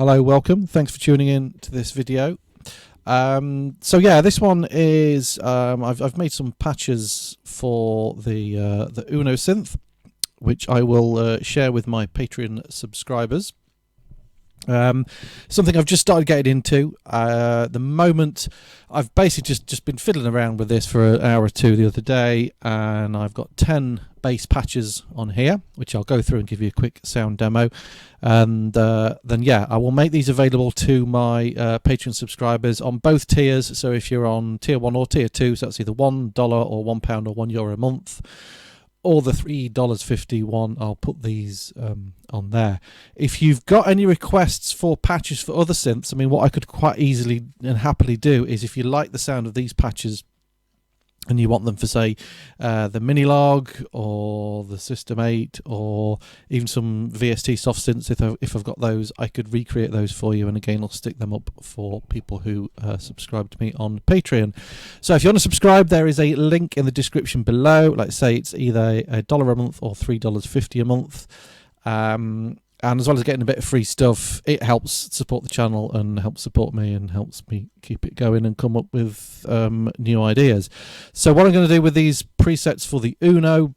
Hello, welcome. Thanks for tuning in to this video. So yeah, this one is I've made some patches for the Uno synth, which I will share with my Patreon subscribers. Something I've just started getting into. The moment I've basically just been fiddling around with this for an hour or two the other day, and I've got 10 bass patches on here, which I'll go through and give you a quick sound demo, and then yeah, I will make these available to my Patreon subscribers on both tiers. So if you're on tier 1 or tier 2, so that's either $1 or £1 or €1 a month, or the $3.50 one, I'll put these on there. If you've got any requests for patches for other synths, I mean, what I could quite easily and happily do is, if you like the sound of these patches and you want them for, say, the Minilog or the System 8 or even some VST soft synths, if I've got those, I could recreate those for you, and again I'll stick them up for people who subscribe to me on Patreon. So if you want to subscribe, there is a link in the description below. Like I say, it's either $1 a month or $3.50 a month. And as well as getting a bit of free stuff, it helps support the channel and helps support me and helps me keep it going and come up with new ideas. So what I'm going to do with these presets for the Uno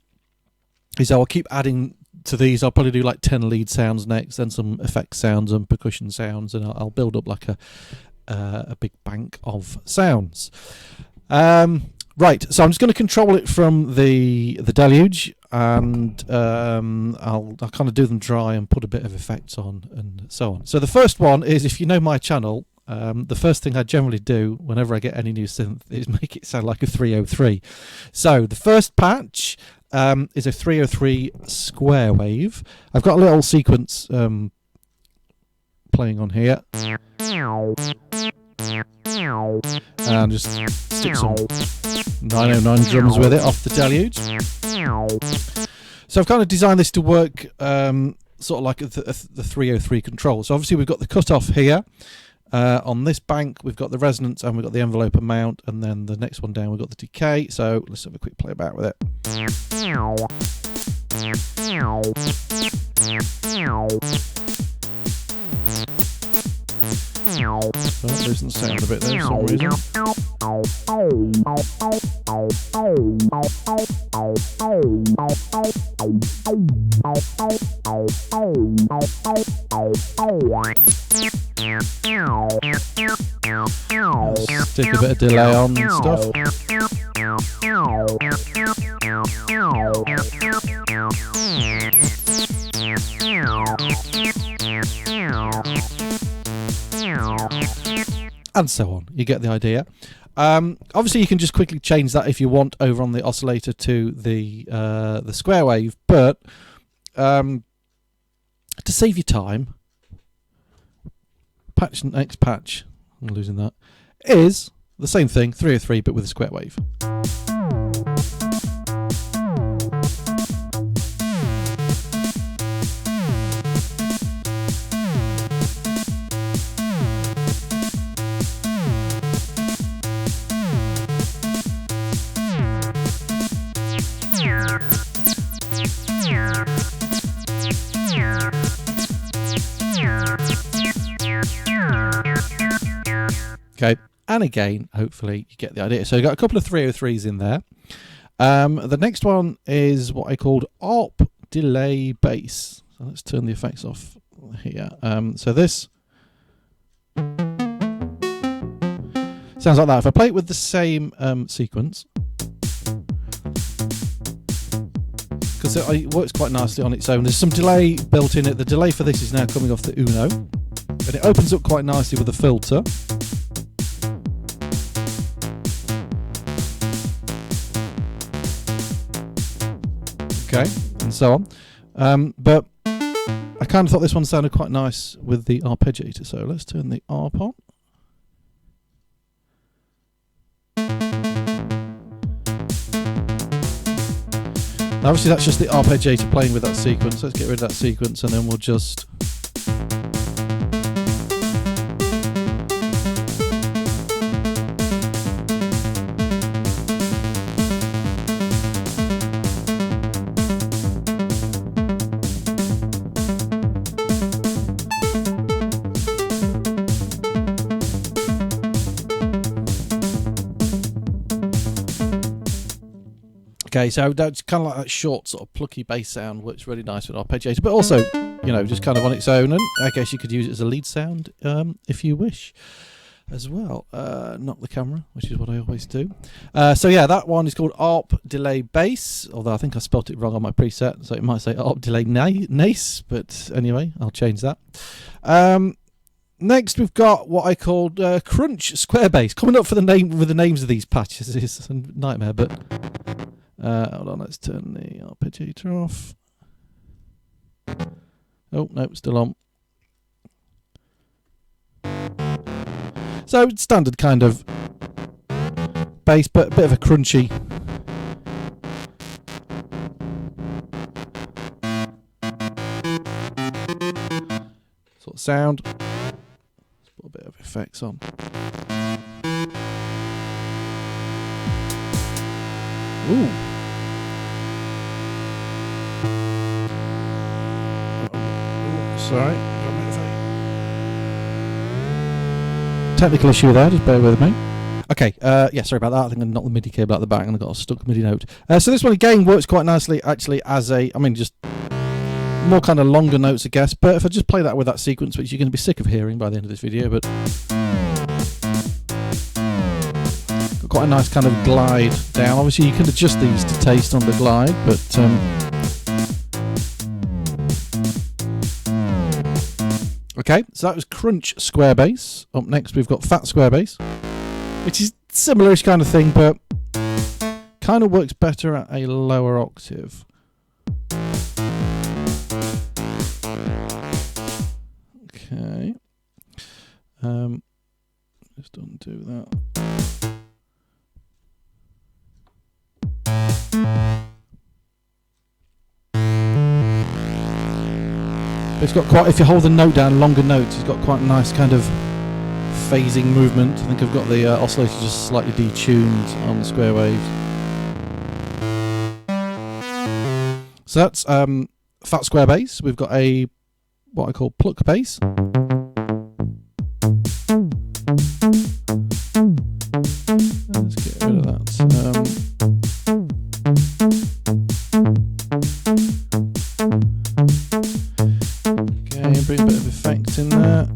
is I'll keep adding to these. I'll probably do like 10 lead sounds next, then some effect sounds and percussion sounds, and I'll build up like a big bank of sounds. Right, so I'm just going to control it from the Deluge, and I'll kind of do them dry and put a bit of effects on and so on. So the first one is, if you know my channel, the first thing I generally do whenever I get any new synth is make it sound like a 303. So the first patch is a 303 square wave. I've got a little sequence playing on here. And just stick some 909 drums with it off the Deluge. So I've kind of designed this to work sort of like the 303 control. So obviously we've got the cutoff here. On this bank we've got the resonance and we've got the envelope amount, and then the next one down we've got the decay. So let's have a quick playback with it. That losing the sound a bit there for some reason. Stick a bit of delay on and stuff. And so on. You get the idea. Obviously you can just quickly change that if you want over on the oscillator to the square wave, but to save you time, patch next patch, I'm losing that, is the same thing, 303 but with a square wave. Okay, and again, hopefully you get the idea. So you've got a couple of 303s in there. The next one is what I called ARP delay bass. So let's turn the effects off here. So this sounds like that. If I play it with the same sequence, because it works quite nicely on its own. There's some delay built in it. The delay for this is now coming off the Uno, and it opens up quite nicely with a filter. Okay, and so on. But I kind of thought this one sounded quite nice with the arpeggiator, so let's turn the arp on. Now obviously that's just the arpeggiator playing with that sequence. Let's get rid of that sequence, and then we'll just Okay, so that's kind of like that short sort of plucky bass sound works really nice with arpeggiator, but also, you know, just kind of on its own, and I guess you could use it as a lead sound if you wish as well. Not the camera, which is what I always do. So yeah, that one is called Arp Delay Bass, although I think I spelt it wrong on my preset, so it might say Arp Delay Nace, but anyway, I'll change that. Next, we've got what I called Crunch Square Bass. Coming up for the name with the names of these patches is a nightmare, but hold on, let's turn the arpeggiator off. Oh no, it's still on. So standard kind of bass, but a bit of a crunchy. Sort of sound. Let's put a bit of effects on. Ooh. Sorry. Technical issue there, just bear with me. Okay, yeah, sorry about that. I think I knocked the MIDI cable out the back and I got a stuck MIDI note. So this one again works quite nicely actually as a, I mean, just more kind of longer notes, I guess. But if I just play that with that sequence, which you're going to be sick of hearing by the end of this video, but got quite a nice kind of glide down. Obviously, you can adjust these to taste on the glide, but okay, so that was Crunch Square Bass. Up next, we've got Fat Square Bass, which is similar-ish kind of thing, but kind of works better at a lower octave. Okay. Just undo that. It's got quite, if you hold the note down, longer notes, it's got quite a nice kind of phasing movement. I think I've got the oscillator just slightly detuned on the square waves. So that's Fat Square Bass. We've got a, what I call pluck bass. Let's get rid of that. Bring a bit of effect in there.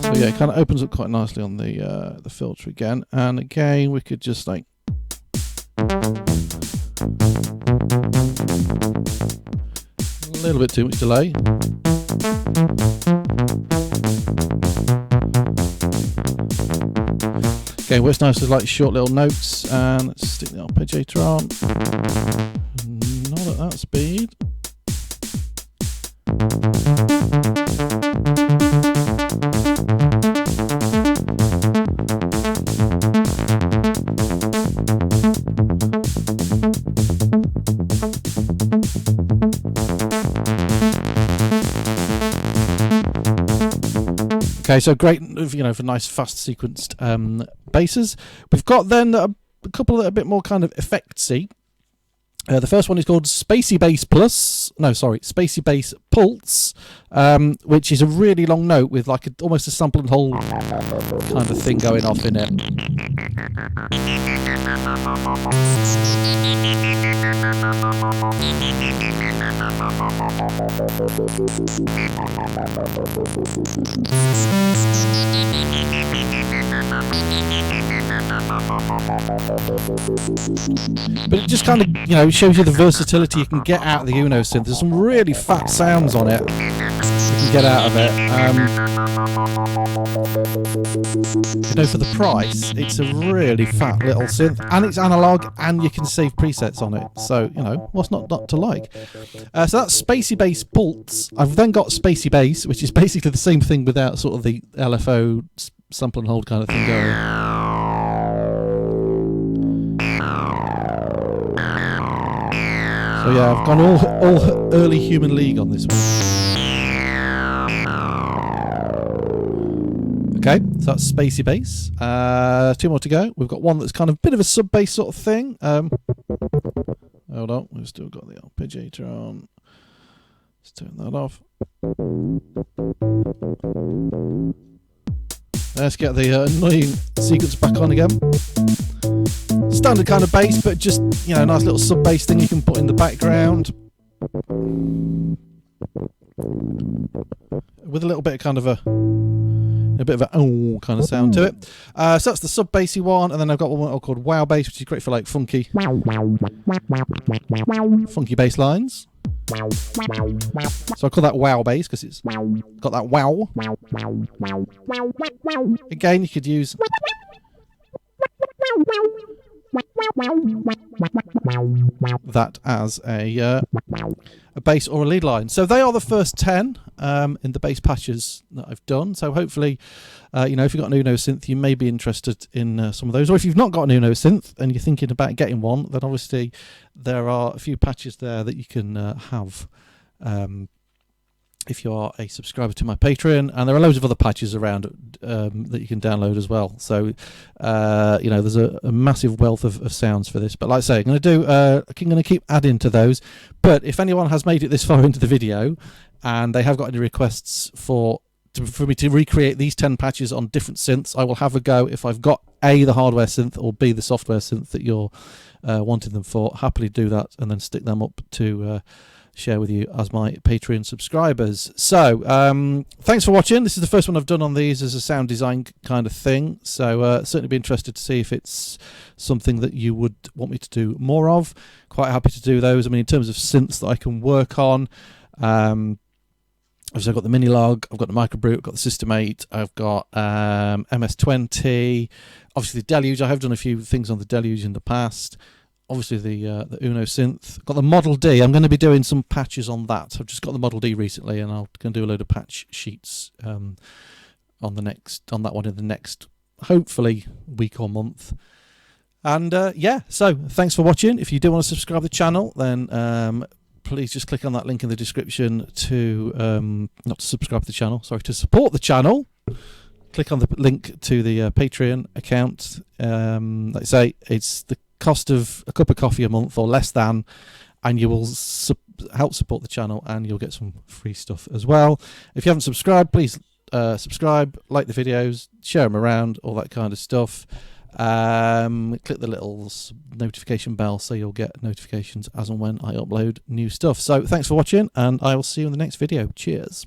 So yeah, it kind of opens up quite nicely on the filter again, and again we could just like a little bit too much delay. Okay, works nice with like short little notes, and let's stick the arpeggiator on. Not at that speed. Okay, so great, you know, for nice fast sequenced basses. We've got then a couple that are a bit more kind of effectsy. The first one is called Spacey Bass Spacey Bass Pulse, which is a really long note with like almost a sample and hold kind of thing going off in it. But it just kind of, you know, shows you the versatility you can get out of the Uno synth. There's some really fat sounds on it you can get out of it. You know, for the price, it's a really fat little synth, and it's analog, and you can save presets on it. So, you know, what's not to like? So that's Spacey Bass Pulse. I've then got Spacey Bass, which is basically the same thing without sort of the LFO sample and hold kind of thing going. So yeah, I've gone all early Human League on this one. Okay, so that's Spacey Bass. Two more to go. We've got one that's kind of a bit of a sub bass sort of thing. Hold on, we've still got the arpeggiator on. Let's turn that off. Let's get the annoying sequence back on again. Standard kind of bass, but just, you know, a nice little sub bass thing you can put in the background with a little bit of kind of a bit of a oh kind of sound to it. So that's the sub bassy one, and then I've got one called Wow Bass, which is great for like funky bass lines. So I call that Wow Bass because it's got that wow. Again, you could use that as a bass or a lead line. So they are the first 10 in the bass patches that I've done. So hopefully, you know, if you've got an Uno synth, you may be interested in some of those. Or if you've not got an Uno synth and you're thinking about getting one, then obviously there are a few patches there that you can have if you are a subscriber to my Patreon, and there are loads of other patches around that you can download as well. So you know, there's a massive wealth of sounds for this. But like I say, I'm going to keep adding to those. But if anyone has made it this far into the video and they have got any requests for me to recreate these 10 patches on different synths, I will have a go. If I've got A, the hardware synth, or B, the software synth that you're wanting them for, happily do that and then stick them up to share with you as my Patreon subscribers. So thanks for watching. This is the first one I've done on these as a sound design kind of thing, so certainly be interested to see if it's something that you would want me to do more of. Quite happy to do those. I mean, in terms of synths that I can work on, obviously I've got the Minilog, I've got the Microbrute, I've got the System 8, I've got MS-20, obviously the Deluge. I have done a few things on the Deluge in the past. Obviously the Uno synth. Got the Model D. I'm going to be doing some patches on that. I've just got the Model D recently, and I'm going to do a load of patch sheets on that one in the next, hopefully, week or month. And yeah, so thanks for watching. If you do want to subscribe to the channel, then please just click on that link in the description to not to subscribe to the channel, sorry, to support the channel. Click on the link to the Patreon account. Like I say, it's the cost of a cup of coffee a month or less than, and you will help support the channel, and you'll get some free stuff as well. If you haven't subscribed, please subscribe, like the videos, share them around, all that kind of stuff. Click the little notification bell so you'll get notifications as and when I upload new stuff. So thanks for watching, and I will see you in the next video. Cheers.